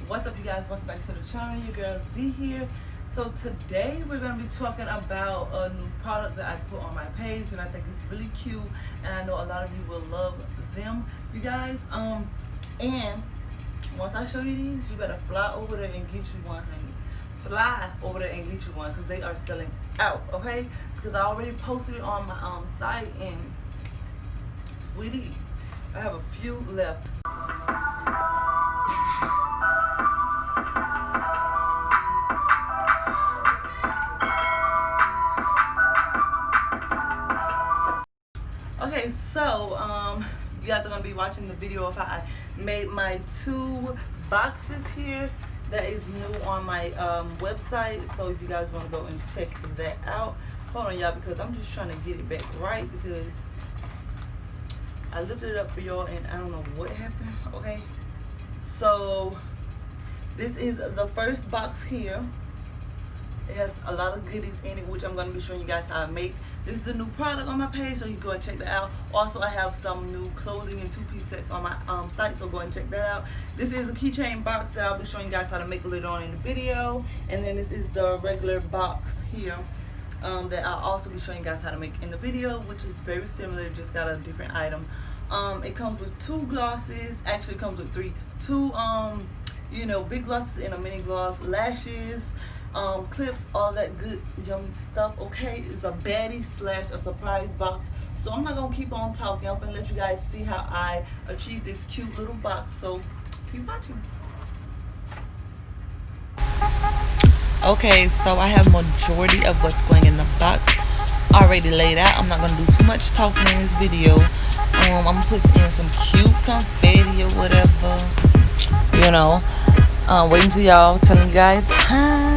What's up, you guys? Welcome back to the channel. Your girl Z here. So today we're going to be talking about a new product that I put on my page, and I think it's really cute, and I know a lot of you will love them, you guys. And once I show you these, you better fly over there and get you one, honey. Fly over there and get you one, because they are selling out, okay? Because I already posted it on my site, and sweetie, I have a few left. Okay, so you guys are gonna be watching the video of how I made my 2 boxes here. That is new on my website. So if you guys want to go and check that out, hold on, y'all, because I'm just trying to get it back right, because I lifted it up for y'all and I don't know what happened. Okay, so this is the first box here. It has a lot of goodies in it, which I'm going to be showing you guys how to make. This is a new product on my page, so you can go and check that out. Also, I have some new clothing and 2-piece sets on my site, so go and check that out. This is a keychain box that I'll be showing you guys how to make later on in the video. And then this is the regular box here that I'll also be showing you guys how to make in the video, which is very similar, just got a different item. It comes with 2 glosses. Actually, it comes with 3. 2 big glosses and a mini gloss, lashes, clips, all that good yummy stuff. Okay, it's a Baddie / a surprise box. So I'm not gonna keep on talking. I'm gonna let you guys see how I achieved this cute little box. So keep watching. Okay, so I have majority of what's going in the box already laid out. I'm not gonna do too much talking in this video. I'm gonna put in some cute confetti or whatever, wait until y'all telling you guys hi.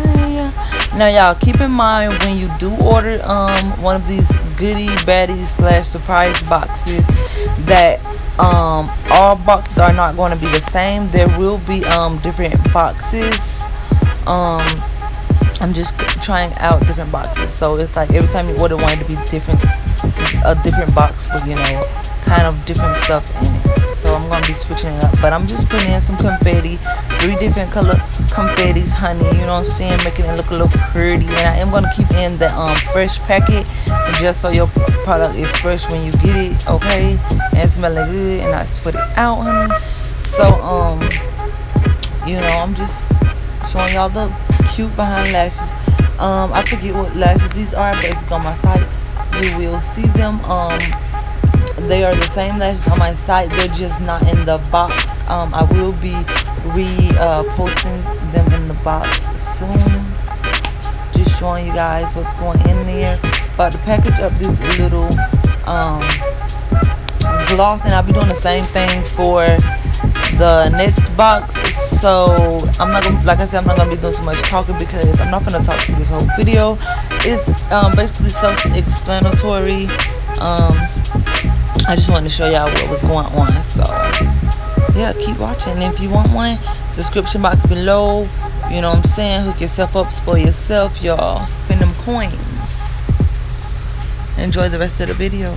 Now y'all, keep in mind when you do order one of these goodie Baddie / surprise boxes that all boxes are not going to be the same. There will be different boxes. I'm just trying out different boxes, so it's like every time you order one, to be different, a different box with kind of different stuff in it. So I'm gonna be switching it up, but I'm just putting in some confetti, 3 different color confettis, honey, you know what I'm saying, making it look a little pretty. And I am gonna keep in the fresh packet, just so your product is fresh when you get it, okay, and smelling good. And I spit it out, honey. So I'm just showing y'all the cute behind lashes. I forget what lashes these are, but if you go on my site, you will see them. They are the same lashes on my site, they're just not in the box. I will be posting them in the box soon, just showing you guys what's going in there. But to package up this little gloss, and I'll be doing the same thing for the next box. So I'm not gonna, like I said, I'm not gonna be doing too much talking, because I'm not gonna talk through this whole video. It's basically self-explanatory. I just wanted to show y'all what was going on. So yeah, keep watching. And if you want one, description box below, you know what I'm saying, hook yourself up, spoil yourself, y'all, spend them coins. Enjoy the rest of the video.